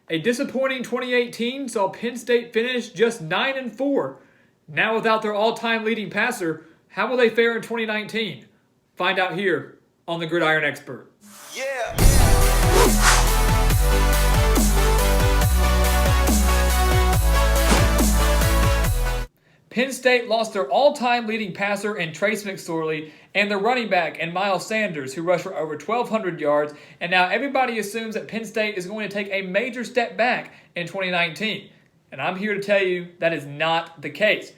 A disappointing 2018 saw Penn State finish just 9-4. Now without their all-time leading passer, how will they fare in 2019? Find out here on the Gridiron Expert. Yeah. Penn State lost their all-time leading passer in Trace McSorley and their running back in Miles Sanders, who rushed for over 1,200 yards, and now everybody assumes that Penn State is going to take a major step back in 2019. And I'm here to tell you that is not the case.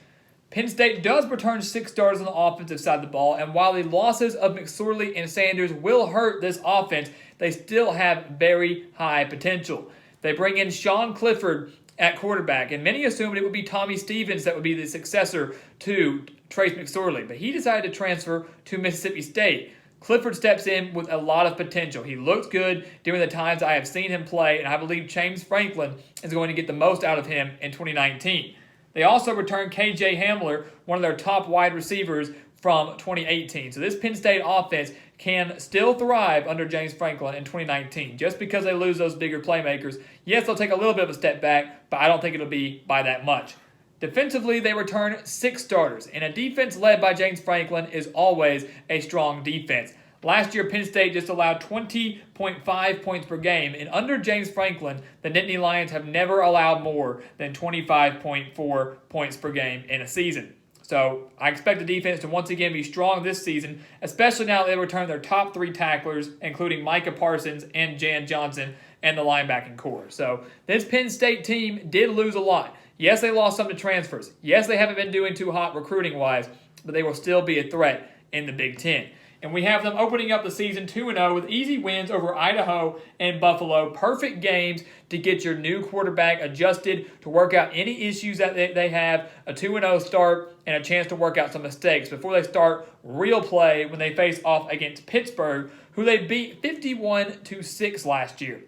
Penn State does return 6 starters on the offensive side of the ball, and while the losses of McSorley and Sanders will hurt this offense, they still have very high potential. They bring in Clifford at quarterback, and many assumed it would be Tommy Stevens that would be the successor to Trace McSorley, but he decided to transfer to Mississippi State. Clifford steps in with a lot of potential. He looks good during the times I have seen him play, and I believe James Franklin is going to get the most out of him in 2019. They also returned K.J. Hamler, one of their top wide receivers from 2018. So this Penn State offense can still thrive under James Franklin in 2019. Just because they lose those bigger playmakers, yes, they'll take a little bit of a step back, but I don't think it'll be by that much. Defensively, they return 6 starters, and a defense led by James Franklin is always a strong defense. Last year, Penn State just allowed 20.5 points per game, and under James Franklin, the Nittany Lions have never allowed more than 25.4 points per game in a season. So I expect the defense to once again be strong this season, especially now that they return their top 3 tacklers, including Micah Parsons and Jan Johnson, and the linebacking core. So this Penn State team did lose a lot. Yes, they lost some to transfers. Yes, they haven't been doing too hot recruiting-wise, but they will still be a threat in the Big Ten. And we have them opening up the season 2-0 with easy wins over Idaho and Buffalo. Perfect games to get your new quarterback adjusted, to work out any issues that they have, a 2-0 start, and a chance to work out some mistakes before they start real play when they face off against Pittsburgh, who they beat 51-6 last year.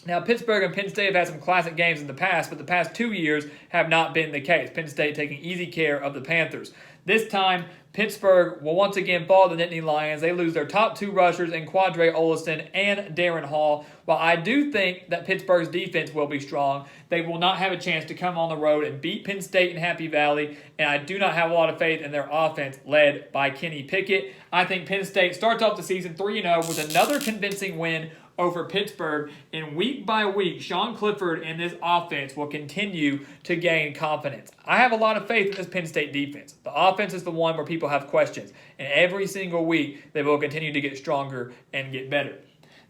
Now, Pittsburgh and Penn State have had some classic games in the past, but the past 2 years have not been the case. Penn State taking easy care of the Panthers. This time, Pittsburgh will once again fall to the Nittany Lions. They lose their top 2 rushers in Quadre Olison and Darren Hall. While I do think that Pittsburgh's defense will be strong, they will not have a chance to come on the road and beat Penn State in Happy Valley, and I do not have a lot of faith in their offense led by Kenny Pickett. I think Penn State starts off the season 3-0 with another convincing win over Pittsburgh, and week by week, Clifford and this offense will continue to gain confidence. I have a lot of faith in this Penn State defense. The offense is the one where people have questions, and every single week they will continue to get stronger and get better.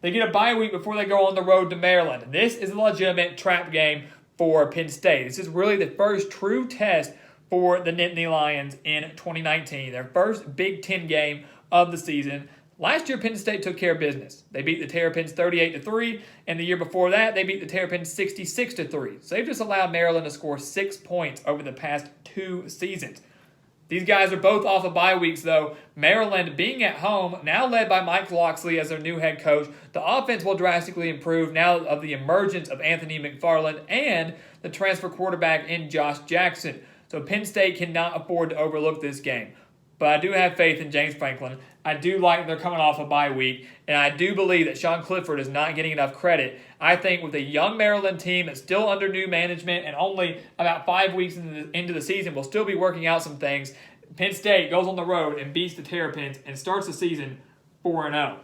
They get a bye week before they go on the road to Maryland. This is a legitimate trap game for Penn State. This is really the first true test for the Nittany Lions in 2019, their first Big Ten game of the season. Last year, Penn State took care of business. They beat the Terrapins 38-3, and the year before that, they beat the Terrapins 66-3. So they've just allowed Maryland to score 6 points over the past 2 seasons. These guys are both off of bye weeks, though. Maryland being at home, now led by Mike Locksley as their new head coach. The offense will drastically improve now of the emergence of Anthony McFarland and the transfer quarterback in Josh Jackson. So Penn State cannot afford to overlook this game. But I do have faith in James Franklin. I do like they're coming off a bye week, and I do believe that Clifford is not getting enough credit. I think with a young Maryland team that's still under new management and only about 5 weeks into the season will still be working out some things, Penn State goes on the road and beats the Terrapins and starts the season 4-0.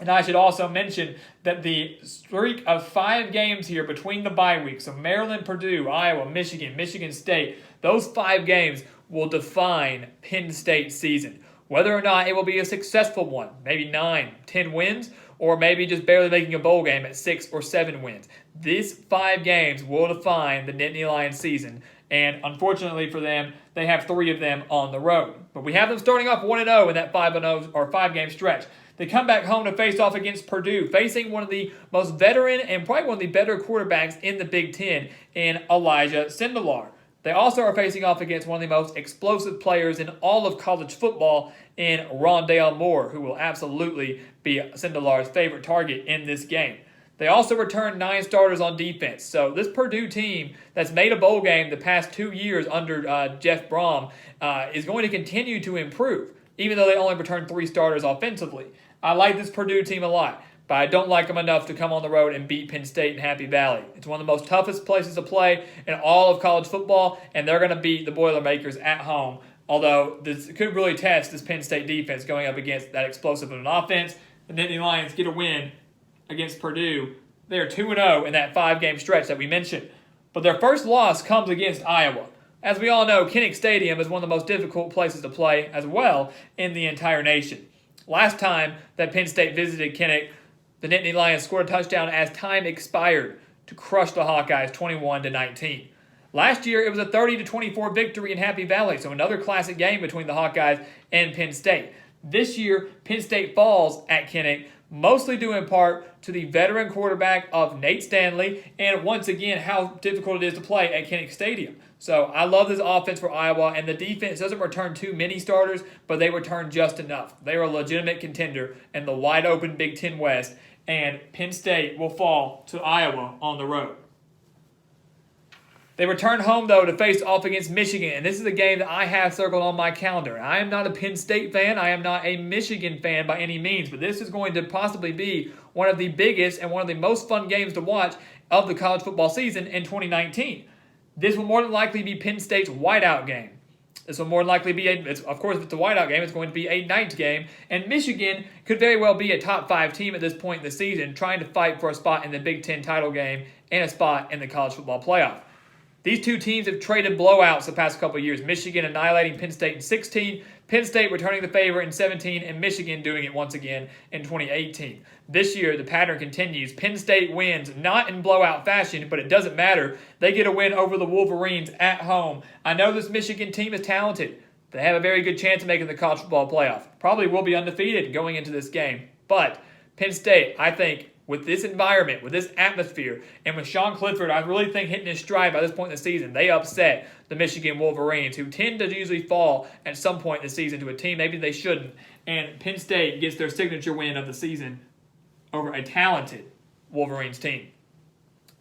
And I should also mention that the streak of 5 games here between the bye weeks, so Maryland, Purdue, Iowa, Michigan, Michigan State, those 5 games will define Penn State's season. Whether or not it will be a successful one, maybe 9, 10 wins, or maybe just barely making a bowl game at 6 or 7 wins. These 5 games will define the Nittany Lions season, and unfortunately for them, they have 3 of them on the road. But we have them starting off 1-0 in that 5-0 or 5-game stretch. They come back home to face off against Purdue, facing one of the most veteran and probably one of the better quarterbacks in the Big Ten in Elijah Sindelar. They also are facing off against one of the most explosive players in all of college football in Rondale Moore, who will absolutely be Sindelar's favorite target in this game. They also returned 9 starters on defense. So this Purdue team that's made a bowl game the past 2 years under Jeff Brom is going to continue to improve, even though they only returned 3 starters offensively. I like this Purdue team a lot. but I don't like them enough to come on the road and beat Penn State in Happy Valley. It's one of the most toughest places to play in all of college football, and they're going to beat the Boilermakers at home. Although this could really test this Penn State defense going up against that explosive of an offense. The Nittany Lions get a win against Purdue. They are 2-0 in that 5-game stretch that we mentioned. But their first loss comes against Iowa. As we all know, Kinnick Stadium is one of the most difficult places to play as well in the entire nation. Last time that Penn State visited Kinnick, the Nittany Lions scored a touchdown as time expired to crush the Hawkeyes 21-19. Last year, it was a 30-24 victory in Happy Valley, so another classic game between the Hawkeyes and Penn State. This year, Penn State falls at Kinnick, mostly due in part to the veteran quarterback of Nate Stanley, and once again, how difficult it is to play at Kinnick Stadium. So I love this offense for Iowa, and the defense doesn't return too many starters, but they return just enough. They are a legitimate contender in the wide-open Big Ten West, and Penn State will fall to Iowa on the road. They return home, though, to face off against Michigan, and this is a game that I have circled on my calendar. I am not a Penn State fan. I am not a Michigan fan by any means, but this is going to possibly be one of the biggest and one of the most fun games to watch of the college football season in 2019. This will more than likely be Penn State's whiteout game. This will more than likely be, of course, if it's a whiteout game, it's going to be a night game, and Michigan could very well be a top 5 team at this point in the season, trying to fight for a spot in the Big Ten title game and a spot in the college football playoff. These two teams have traded blowouts the past couple of years. Michigan annihilating Penn State in 2016, Penn State returning the favor in 2017, and Michigan doing it once again in 2018. This year, the pattern continues. Penn State wins, not in blowout fashion, but it doesn't matter. They get a win over the Wolverines at home. I know this Michigan team is talented. They have a very good chance of making the college football playoff. Probably will be undefeated going into this game. But Penn State, I think, with this environment, with this atmosphere, and with Sean Clifford, I really think hitting his stride by this point in the season, they upset the Michigan Wolverines, who tend to usually fall at some point in the season to a team maybe they shouldn't. And Penn State gets their signature win of the season over a talented Wolverines team.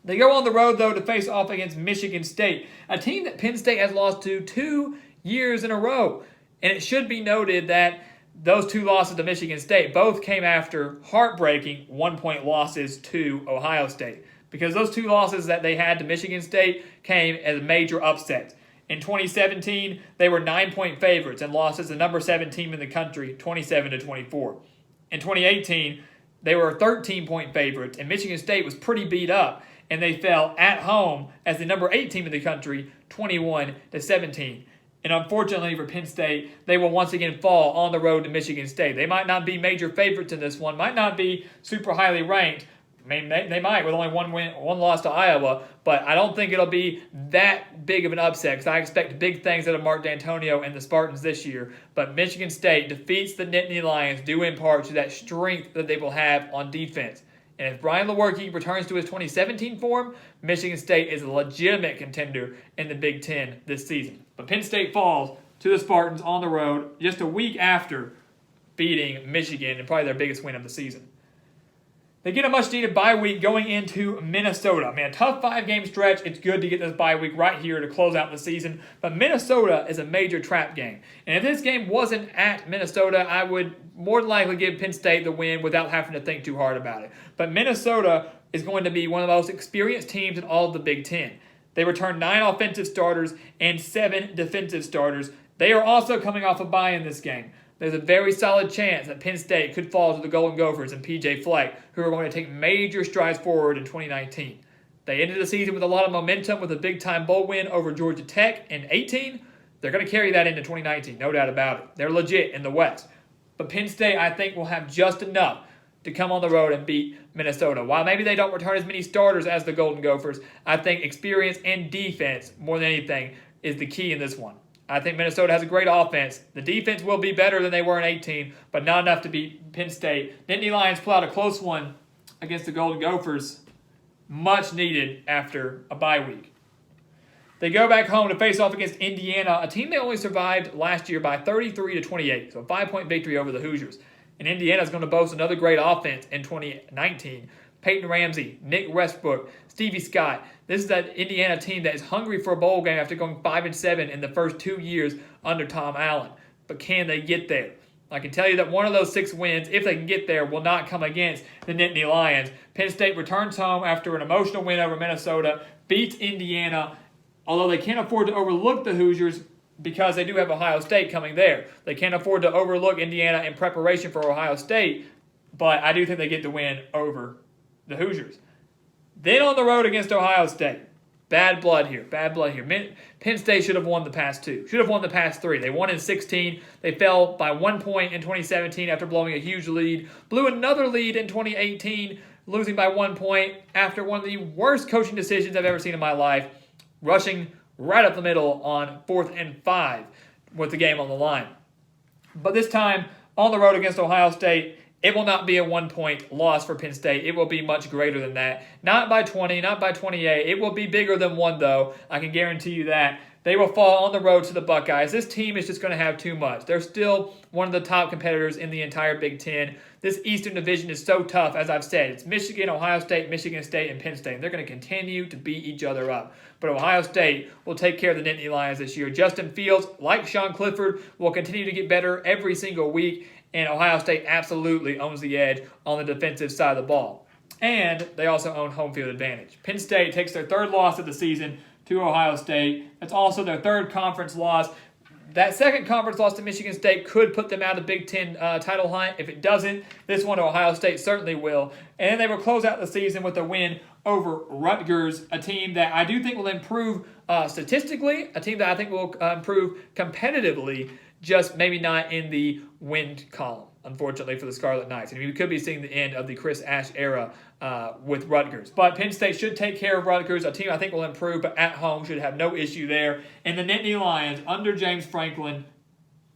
They go on the road, though, to face off against Michigan State, a team that Penn State has lost to 2 years in a row. And it should be noted that those 2 losses to Michigan State both came after heartbreaking 1-point losses to Ohio State, because those 2 losses that they had to Michigan State came as major upsets. In 2017, they were 9-point favorites and lost as the number 7 team in the country, 27-24. In 2018, they were 13-point favorites, and Michigan State was pretty beat up, and they fell at home as the number 8 team in the country, 21-17. And unfortunately for Penn State, they will once again fall on the road to Michigan State. They might not be major favorites in this one, might not be super highly ranked. They might with only one loss to Iowa, but I don't think it'll be that big of an upset because I expect big things out of Mark D'Antonio and the Spartans this year. But Michigan State defeats the Nittany Lions due in part to that strength that they will have on defense. And if Brian Lewerke returns to his 2017 form, Michigan State is a legitimate contender in the Big Ten this season. But Penn State falls to the Spartans on the road just a week after beating Michigan and probably their biggest win of the season. They get a much-needed bye week going into Minnesota. Man, tough 5-game stretch. It's good to get this bye week right here to close out the season. But Minnesota is a major trap game. And if this game wasn't at Minnesota, I would more than likely give Penn State the win without having to think too hard about it. But Minnesota is going to be one of the most experienced teams in all of the Big Ten. They return 9 offensive starters and 7 defensive starters. They are also coming off a bye in this game. There's a very solid chance that Penn State could fall to the Golden Gophers and P.J. Fleck, who are going to take major strides forward in 2019. They ended the season with a lot of momentum with a big-time bowl win over Georgia Tech in 2018. They're going to carry that into 2019, no doubt about it. They're legit in the West. But Penn State, I think, will have just enough to come on the road and beat Minnesota. While maybe they don't return as many starters as the Golden Gophers, I think experience and defense, more than anything, is the key in this one. I think Minnesota has a great offense. The defense will be better than they were in 2018, but not enough to beat Penn State. Nittany Lions pull out a close one against the Golden Gophers, much needed after a bye week. They go back home to face off against Indiana, a team they only survived last year by 33-28, so a 5-point victory over the Hoosiers. And Indiana is going to boast another great offense in 2019. Peyton Ramsey, Nick Westbrook, Stevie Scott. This is that Indiana team that is hungry for a bowl game after going 5-7 in the first 2 years under Tom Allen. But can they get there? I can tell you that one of those 6 wins, if they can get there, will not come against the Nittany Lions. Penn State returns home after an emotional win over Minnesota, beats Indiana, although they can't afford to overlook the Hoosiers because they do have Ohio State coming there. They can't afford to overlook Indiana in preparation for Ohio State, but I do think they get the win over the Hoosiers. Then on the road against Ohio State. Bad blood here. Penn State should have won the past 2. Should have won the past 3. They won in 16. They fell by 1 point in 2017 after blowing a huge lead. Blew another lead in 2018, losing by 1 point after one of the worst coaching decisions I've ever seen in my life, rushing right up the middle on 4th and 5 with the game on the line. But this time, on the road against Ohio State, it will not be a 1-point loss for Penn State. It will be much greater than that. Not by 20, not by 28. It will be bigger than 1, though. I can guarantee you that. They will fall on the road to the Buckeyes. This team is just going to have too much. They're still one of the top competitors in the entire Big Ten. This Eastern Division is so tough, as I've said. It's Michigan, Ohio State, Michigan State, and Penn State. And they're going to continue to beat each other up. But Ohio State will take care of the Nittany Lions this year. Justin Fields, like Sean Clifford, will continue to get better every single week. And Ohio State absolutely owns the edge on the defensive side of the ball. And they also own home field advantage. Penn State takes their 3rd loss of the season to Ohio State. That's also their 3rd conference loss. That 2nd conference loss to Michigan State could put them out of the Big Ten title hunt. If it doesn't, this one to Ohio State certainly will. And then they will close out the season with a win over Rutgers, a team that I do think will improve statistically, a team that I think will improve competitively, just maybe not in the win column, unfortunately, for the Scarlet Knights. And we could be seeing the end of the Chris Ash era with Rutgers. But Penn State should take care of Rutgers, a team I think will improve, but at home should have no issue there. And the Nittany Lions, under James Franklin,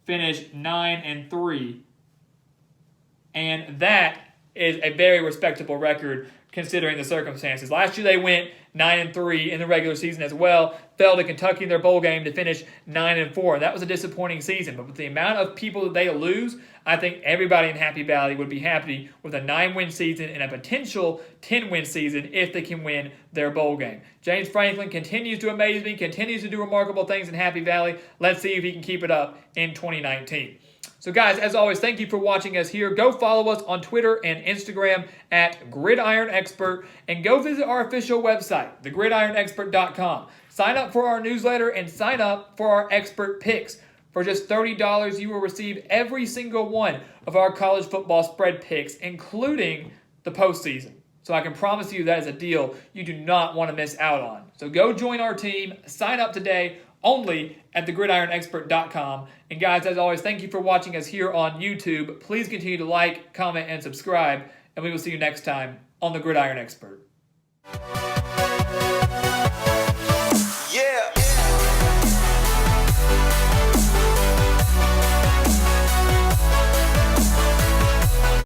finished 9-3. And that is a very respectable record considering the circumstances. Last year they went 9-3 in the regular season as well. Fell to Kentucky in their bowl game to finish 9-4. And that was a disappointing season. But with the amount of people that they lose, I think everybody in Happy Valley would be happy with a 9-win season and a potential 10-win season if they can win their bowl game. James Franklin continues to amaze me, continues to do remarkable things in Happy Valley. Let's see if he can keep it up in 2019. So guys, as always, thank you for watching us here. Go follow us on Twitter and Instagram at Gridiron Expert, and go visit our official website, thegridironexpert.com. Sign up for our newsletter and sign up for our expert picks. For just $30, you will receive every single one of our college football spread picks, including the postseason. So I can promise you that is a deal you do not want to miss out on. So go join our team. Sign up today only at thegridironexpert.com. And guys, as always, thank you for watching us here on YouTube. Please continue to like, comment, and subscribe. And we will see you next time on The Gridiron Expert.